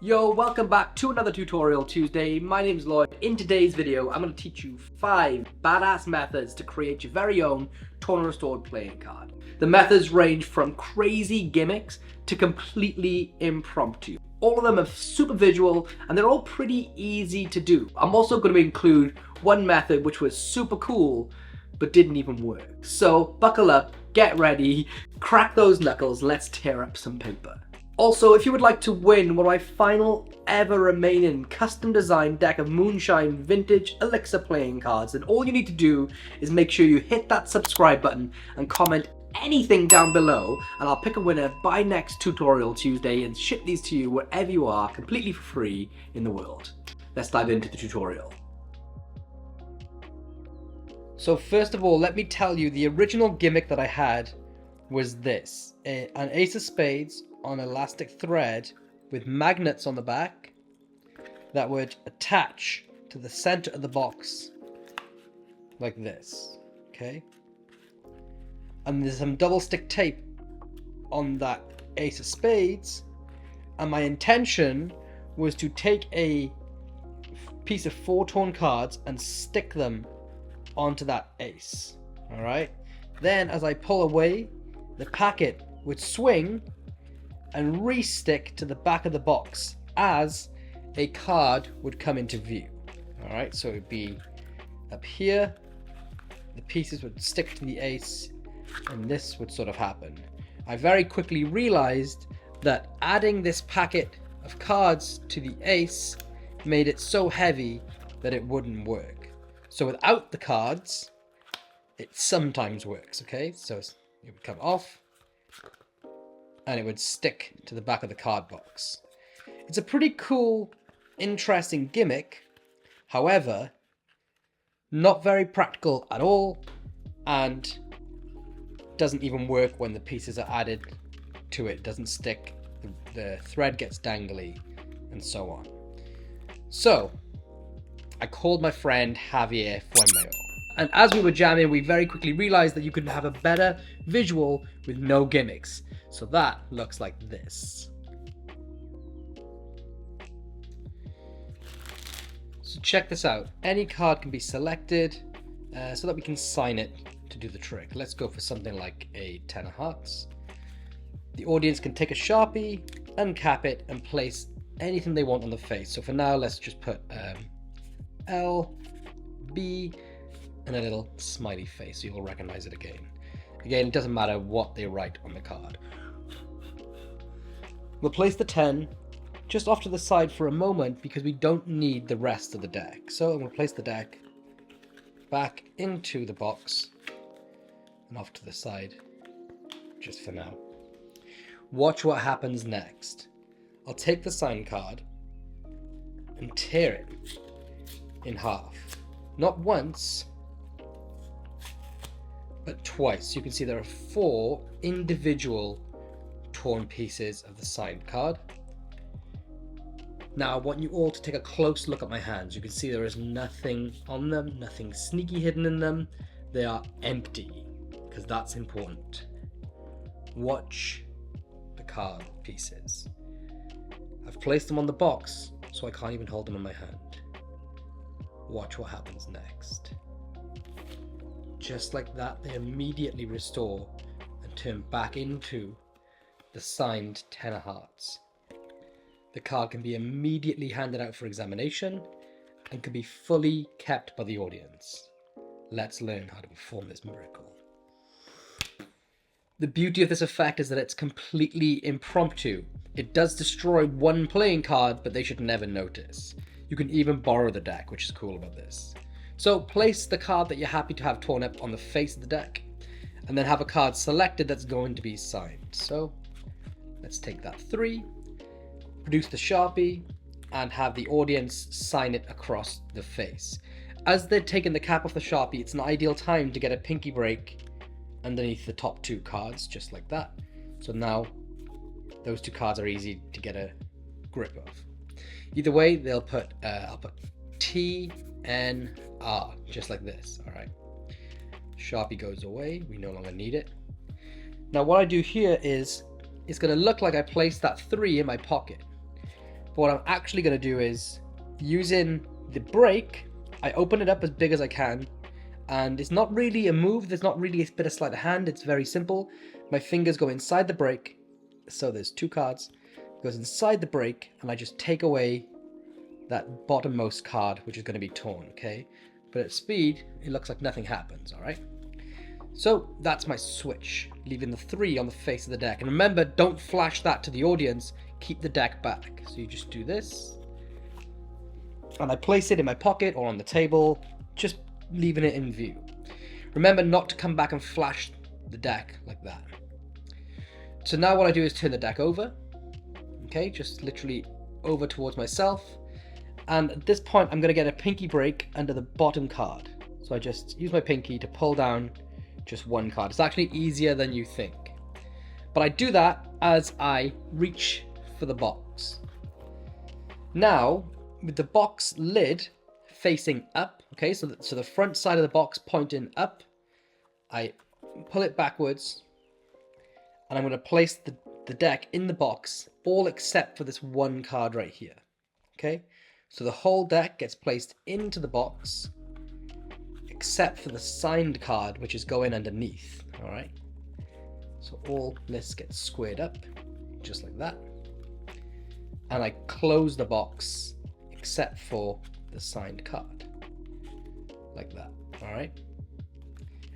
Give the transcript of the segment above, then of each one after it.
Yo, welcome back to another Tutorial Tuesday. My name's Lloyd. In today's video, I'm going to teach you 5 badass methods to create your very own torn and restored playing card. The methods range from crazy gimmicks to completely impromptu. All of them are super visual and they're all pretty easy to do. I'm also going to include one method which was super cool but didn't even work. So buckle up, get ready, crack those knuckles, let's tear up some paper. Also, if you would like to win one of my final ever remaining custom designed deck of Moonshine Vintage Elixir playing cards, then all you need to do is make sure you hit that subscribe button and comment anything down below, and I'll pick a winner by next Tutorial Tuesday and ship these to you wherever you are completely for free in the world. Let's dive into the tutorial. So first of all, let me tell you the original gimmick that I had was this. An ace of spades on elastic thread with magnets on the back that would attach to the center of the box like this, okay? And there's some double stick tape on that ace of spades, and my intention was to take a piece of 4 torn cards and stick them onto that ace. All right, then as I pull away, the packet would swing and re-stick to the back of the box as a card would come into view. All right, so it would be up here, the pieces would stick to the ace, and this would sort of happen. I very quickly realized that adding this packet of cards to the ace made it so heavy that it wouldn't work. So without the cards, it sometimes works, okay? So it would come off, and it would stick to the back of the card box. It's a pretty cool, interesting gimmick. However, not very practical at all, and doesn't even work when the pieces are added to it. Doesn't stick, the thread gets dangly, and so on. So, I called my friend Javier Fuenmayor. And as we were jamming, we very quickly realized that you could have a better visual with no gimmicks. So that looks like this. So check this out. Any card can be selected so that we can sign it to do the trick. Let's go for something like a 10 of hearts. The audience can take a Sharpie, uncap it, and place anything they want on the face. So for now, let's just put L, B, and a little smiley face, so you'll recognize it again. Again, it doesn't matter what they write on the card. We'll place the 10 just off to the side for a moment because we don't need the rest of the deck. So I'm going to place the deck back into the box and off to the side just for now. Watch what happens next. I'll take the sign card and tear it in half. Not once, but twice. You can see there are 4 individual torn pieces of the signed card. Now I want you all to take a close look at my hands. You can see there is nothing on them, nothing sneaky hidden in them. They are empty, because that's important. Watch the card pieces. I've placed them on the box, so I can't even hold them in my hand. Watch what happens next. Just like that, they immediately restore and turn back into the signed 10 of hearts. The card can be immediately handed out for examination and can be fully kept by the audience. Let's learn how to perform this miracle. The beauty of this effect is that it's completely impromptu. It does destroy one playing card, but they should never notice. You can even borrow the deck, which is cool about this. So place the card that you're happy to have torn up on the face of the deck, and then have a card selected that's going to be signed. So let's take that 3, produce the Sharpie, and have the audience sign it across the face. As they're taking the cap off the Sharpie, it's an ideal time to get a pinky break underneath the top 2 cards, just like that. So now those 2 cards are easy to get a grip of. Either way, they'll put I'll put T, N, R, just like this. All right. Sharpie goes away. We no longer need it. Now what I do here is it's going to look like I placed that 3 in my pocket. But what I'm actually going to do is, using the break, I open it up as big as I can, and it's not really a move, there's not really a bit of sleight of hand, it's very simple. My fingers go inside the break, so there's 2 cards, goes inside the break, and I just take away that bottommost card, which is going to be torn, okay? But at speed, it looks like nothing happens, alright? So that's my switch, leaving the 3 on the face of the deck. And remember, don't flash that to the audience, keep the deck back. So you just do this, and I place it in my pocket or on the table, just leaving it in view. Remember not to come back and flash the deck like that. So now what I do is turn the deck over, okay, just literally over towards myself. And at this point, I'm going to get a pinky break under the bottom card. So I just use my pinky to pull down just 1 card. It's actually easier than you think. But I do that as I reach for the box. Now, with the box lid facing up, okay, so the front side of the box pointing up, I pull it backwards, and I'm going to place the deck in the box, all except for this 1 card right here, okay? So the whole deck gets placed into the box, except for the signed card, which is going underneath, all right? So all this gets squared up, just like that. And I close the box, except for the signed card, like that, all right?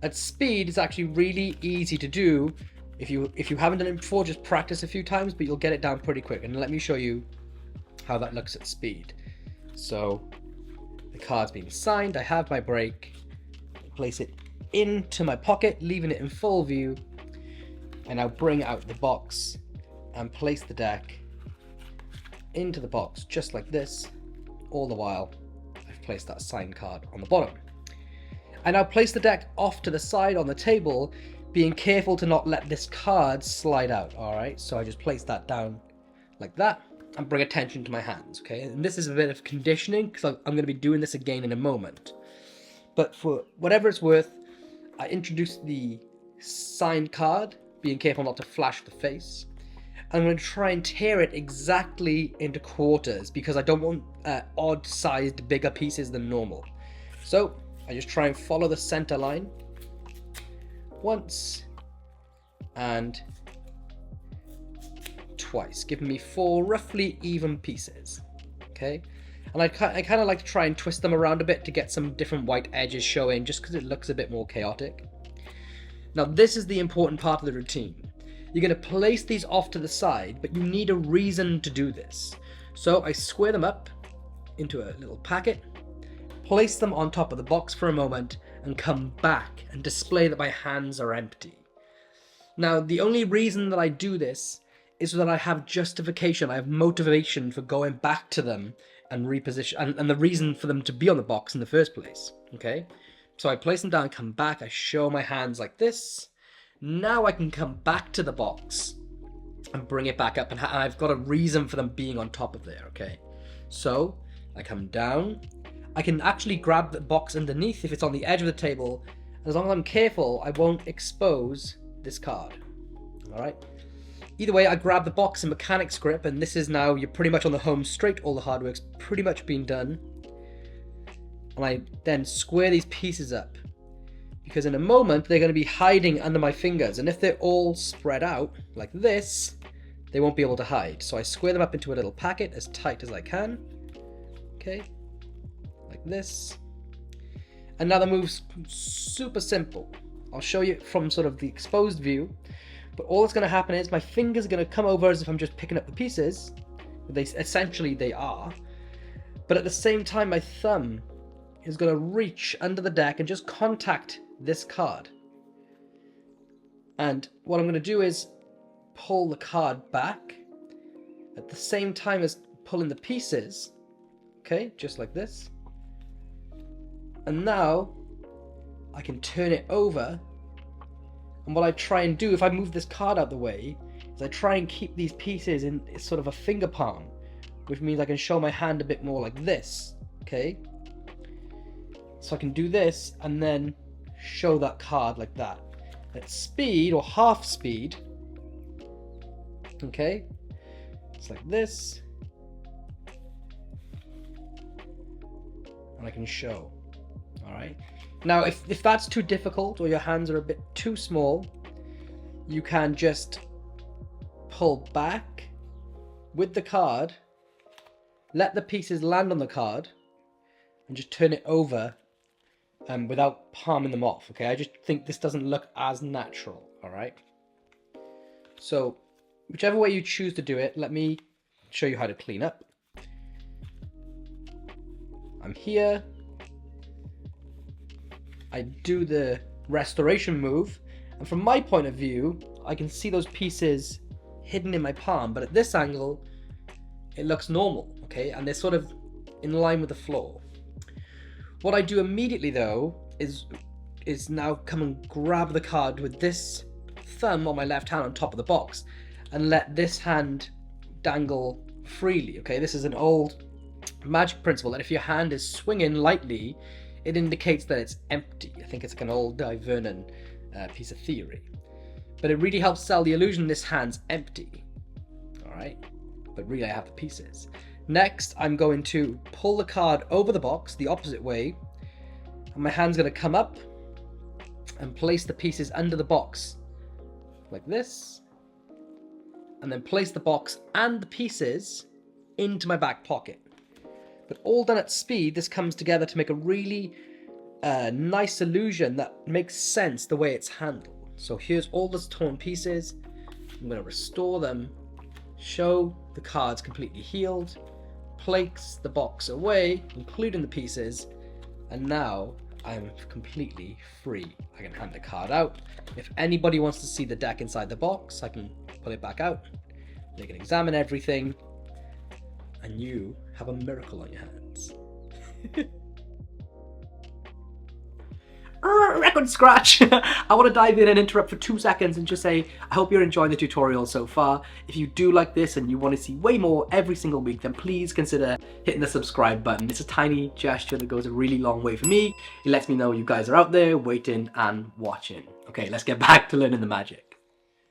At speed, it's actually really easy to do. If you haven't done it before, just practice a few times, but you'll get it down pretty quick. And let me show you how that looks at speed. So the card's been signed, I have my break, place it into my pocket, leaving it in full view, and I'll bring out the box and place the deck into the box just like this. All the while I've placed that signed card on the bottom. And I'll place the deck off to the side on the table, being careful to not let this card slide out, alright? So I just place that down like that and bring attention to my hands, okay? And this is a bit of conditioning, because I'm going to be doing this again in a moment. But for whatever it's worth, I introduce the signed card, being careful not to flash the face. I'm going to try and tear it exactly into quarters, because I don't want odd-sized, bigger pieces than normal. So I just try and follow the center line once and twice, giving me 4 roughly even pieces, okay? And I kind of like to try and twist them around a bit to get some different white edges showing, just because it looks a bit more chaotic. Now this is the important part of the routine. You're going to place these off to the side, but you need a reason to do this. So I square them up into a little packet, place them on top of the box for a moment, and come back and display that my hands are empty. Now the only reason that I do this is so that I have justification, I have motivation for going back to them and reposition, and the reason for them to be on the box in the first place, okay? So I place them down, come back, I show my hands like this. Now I can come back to the box and bring it back up, and I've got a reason for them being on top of there, okay? So I come down, I can actually grab the box underneath if it's on the edge of the table, and as long as I'm careful, I won't expose this card, all right? Either way, I grab the box in mechanics grip, and this is now, you're pretty much on the home straight, all the hard work's pretty much been done. And I then square these pieces up, because in a moment, they're going to be hiding under my fingers, and if they're all spread out like this, they won't be able to hide. So I square them up into a little packet as tight as I can, okay, like this. And now the move's super simple. I'll show you from sort of the exposed view. But all that's going to happen is my fingers are going to come over as if I'm just picking up the pieces. Essentially they are. But at the same time, my thumb is going to reach under the deck and just contact this card. And what I'm going to do is pull the card back at the same time as pulling the pieces. Okay, just like this. And now I can turn it over. And what I try and do, if I move this card out of the way, is I try and keep these pieces in sort of a finger palm, which means I can show my hand a bit more like this, okay? So I can do this and then show that card like that. At speed, or half speed, okay? It's like this, and I can show. All right. Now, if that's too difficult or your hands are a bit too small, you can just pull back with the card, let the pieces land on the card, and just turn it over without palming them off, okay? I just think this doesn't look as natural, all right? So, whichever way you choose to do it, let me show you how to clean up. I'm here. I do the restoration move, and from my point of view, I can see those pieces hidden in my palm, but at this angle, it looks normal, okay? And they're sort of in line with the floor. What I do immediately though is now come and grab the card with this thumb on my left hand on top of the box and let this hand dangle freely, okay? This is an old magic principle that if your hand is swinging lightly, it indicates that it's empty. I think it's like an old Vernon piece of theory. But it really helps sell the illusion this hand's empty, all right? But really I have the pieces. Next, I'm going to pull the card over the box the opposite way, and my hand's going to come up and place the pieces under the box like this, and then place the box and the pieces into my back pocket. But all done at speed, this comes together to make a really nice illusion that makes sense the way it's handled. So here's all the torn pieces. I'm going to restore them, show the cards completely healed, place the box away, including the pieces, and now I'm completely free. I can hand the card out. If anybody wants to see the deck inside the box, I can pull it back out. They can examine everything, and you have a miracle on your hands. Record scratch! I want to dive in and interrupt for 2 seconds and just say, I hope you're enjoying the tutorial so far. If you do like this and you want to see way more every single week, then please consider hitting the subscribe button. It's a tiny gesture that goes a really long way for me. It lets me know you guys are out there waiting and watching. Okay, let's get back to learning the magic.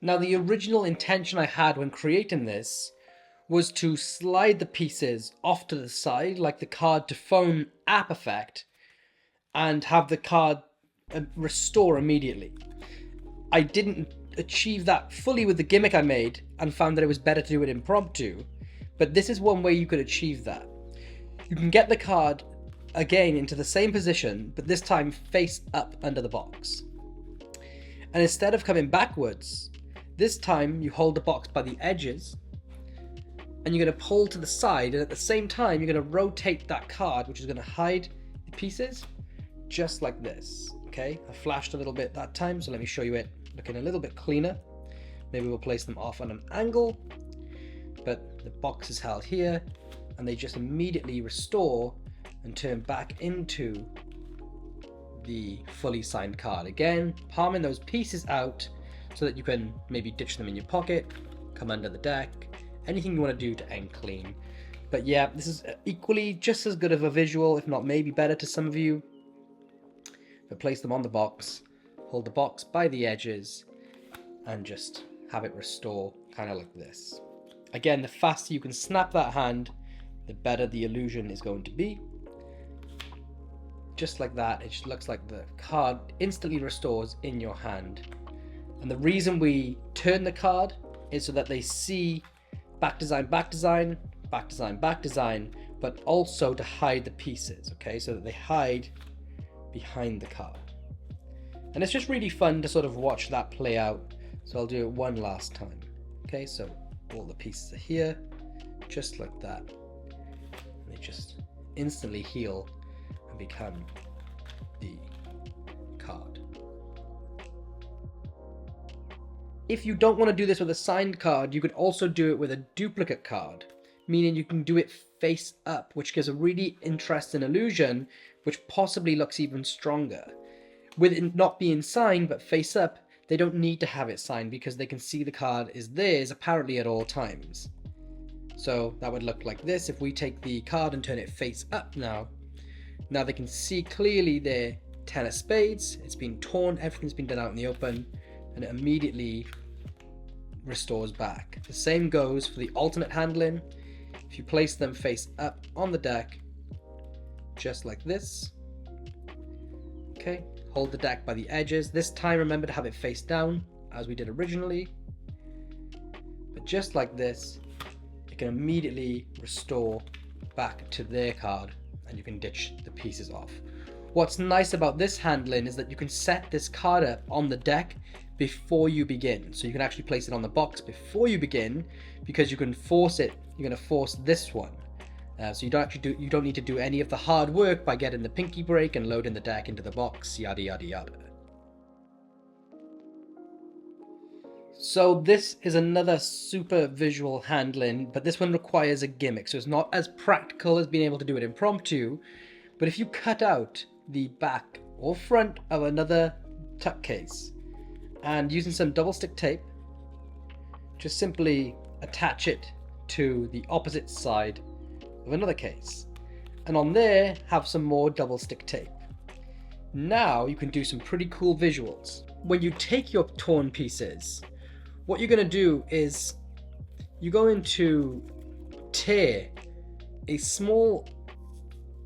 Now, the original intention I had when creating this was to slide the pieces off to the side like the card to phone app effect and have the card restore immediately. I didn't achieve that fully with the gimmick I made and found that it was better to do it impromptu, but this is one way you could achieve that. You can get the card again into the same position, but this time face up under the box. And instead of coming backwards, this time you hold the box by the edges and you're going to pull to the side, and at the same time you're going to rotate that card, which is going to hide the pieces, just like this. Okay, I flashed a little bit that time, so let me show you it looking a little bit cleaner. Maybe we'll place them off on an angle, but the box is held here and they just immediately restore and turn back into the fully signed card. Again, palming those pieces out so that you can maybe ditch them in your pocket, come under the deck, anything you want to do to end clean. But yeah, this is equally just as good of a visual, if not maybe better to some of you. But place them on the box, hold the box by the edges, and just have it restore kind of like this. Again, the faster you can snap that hand, the better the illusion is going to be. Just like that, it just looks like the card instantly restores in your hand. And the reason we turn the card is so that they see back design, back design, back design, back design, but also to hide the pieces, okay? So that they hide behind the card. And it's just really fun to sort of watch that play out. So I'll do it one last time. Okay, so all the pieces are here, just like that. And they just instantly heal and become the card. If you don't want to do this with a signed card, you could also do it with a duplicate card, meaning you can do it face up, which gives a really interesting illusion, which possibly looks even stronger. With it not being signed but face up, they don't need to have it signed because they can see the card is theirs apparently at all times. So that would look like this. If we take the card and turn it face up now they can see clearly their 10 of spades. It's been torn, everything's been done out in the open, and it immediately restores back. The same goes for the alternate handling. If you place them face up on the deck, just like this. Okay, hold the deck by the edges. This time remember to have it face down as we did originally. But just like this, you can immediately restore back to their card and you can ditch the pieces off. What's nice about this handling is that you can set this card up on the deck before you begin. So you can actually place it on the box before you begin, because you can force it. You're going to force this one. So you don't need to do any of the hard work by getting the pinky break and loading the deck into the box, yada yada yada. So this is another super visual handling, but this one requires a gimmick. So it's not as practical as being able to do it impromptu, but if you cut out the back or front of another tuck case and using some double stick tape, just simply attach it to the opposite side of another case, and on there have some more double stick tape. Now you can do some pretty cool visuals. When you take your torn pieces, what you're going to do is you're going to tear a small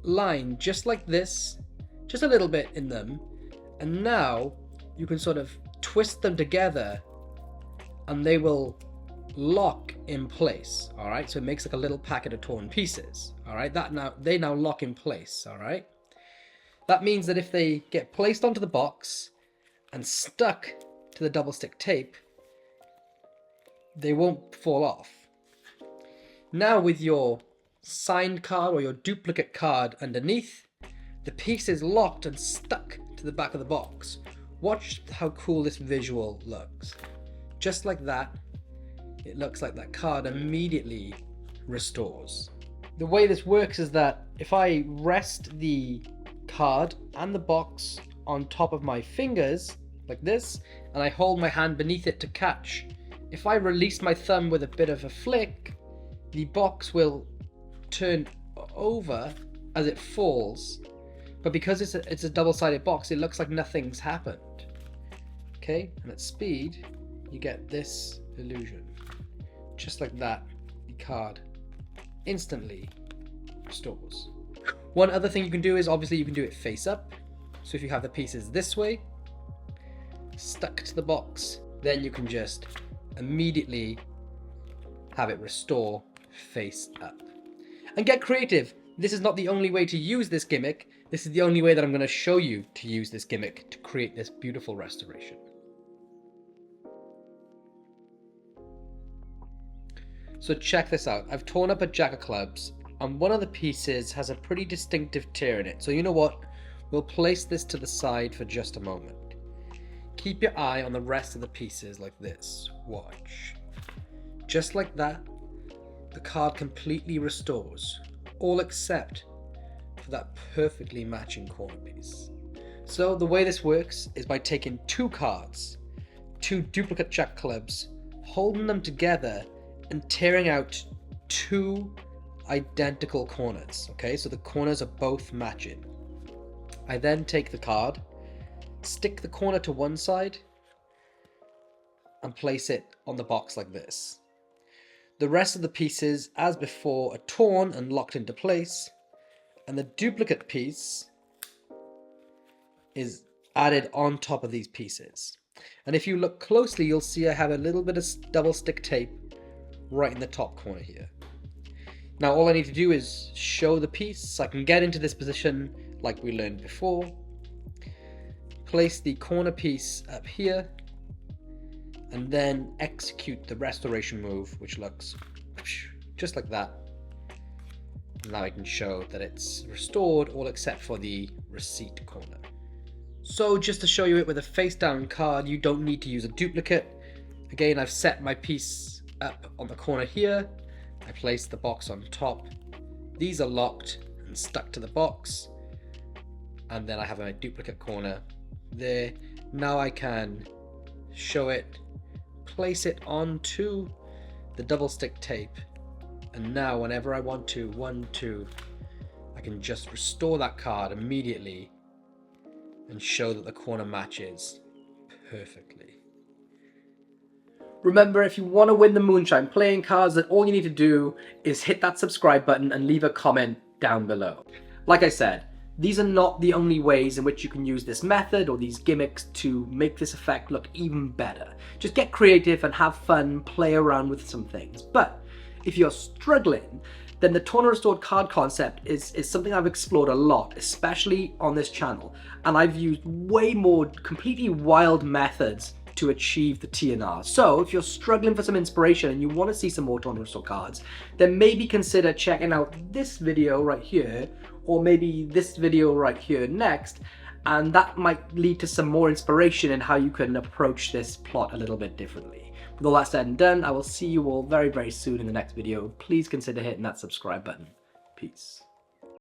line just like this, just a little bit in them, and now you can sort of twist them together and they will lock in place. All right, so it makes like a little packet of torn pieces. All right, they now lock in place. All right, that means that if they get placed onto the box and stuck to the double stick tape, they won't fall off. Now with your signed card or your duplicate card underneath, the piece is locked and stuck to the back of the box. Watch how cool this visual looks. Just like that, it looks like that card immediately restores. The way this works is that if I rest the card and the box on top of my fingers like this, and I hold my hand beneath it to catch, if I release my thumb with a bit of a flick, the box will turn over as it falls. But because it's a double-sided box, it looks like nothing's happened. Okay, and at speed, you get this illusion. Just like that, the card instantly restores. One other thing you can do is obviously you can do it face up. So if you have the pieces this way, stuck to the box, then you can just immediately have it restore face up. And get creative. This is not the only way to use this gimmick. This is the only way that I'm going to show you to use this gimmick to create this beautiful restoration. So check this out. I've torn up a jack of clubs and one of the pieces has a pretty distinctive tear in it. So you know what? We'll place this to the side for just a moment. Keep your eye on the rest of the pieces like this. Watch. Just like that, the card completely restores, all except for that perfectly matching corner piece. So the way this works is by taking two cards, two duplicate jack clubs, holding them together and tearing out two identical corners. Okay, so the corners are both matching. I then take the card, stick the corner to one side and place it on the box like this. The rest of the pieces, as before, are torn and locked into place, and the duplicate piece is added on top of these pieces. And if you look closely, you'll see I have a little bit of double stick tape right in the top corner here. Now all I need to do is show the piece so I can get into this position like we learned before. Place the corner piece up here and then execute the restoration move, which looks just like that. Now I can show that it's restored, all except for the receipt corner. So just to show you it with a face down card, you don't need to use a duplicate. Again, I've set my piece up on the corner here. I place the box on top. These are locked and stuck to the box. And then I have a duplicate corner there. Now I can show it, place it onto the double stick tape, and now whenever I want to, 1, 2, I can just restore that card immediately and show that the corner matches perfectly. Remember, if you want to win the Moonshine playing cards, then all you need to do is hit that subscribe button and leave a comment down below. Like I said, these are not the only ways in which you can use this method or these gimmicks to make this effect look even better. Just get creative and have fun, play around with some things. But if you're struggling, then the torn and restored card concept is something I've explored a lot, especially on this channel. And I've used way more completely wild methods to achieve the TNR. So if you're struggling for some inspiration and you want to see some more torn and restored cards, then maybe consider checking out this video right here, or maybe this video right here next, and that might lead to some more inspiration in how you can approach this plot a little bit differently. With all that said and done, I will see you all very, very soon in the next video. Please consider hitting that subscribe button. Peace.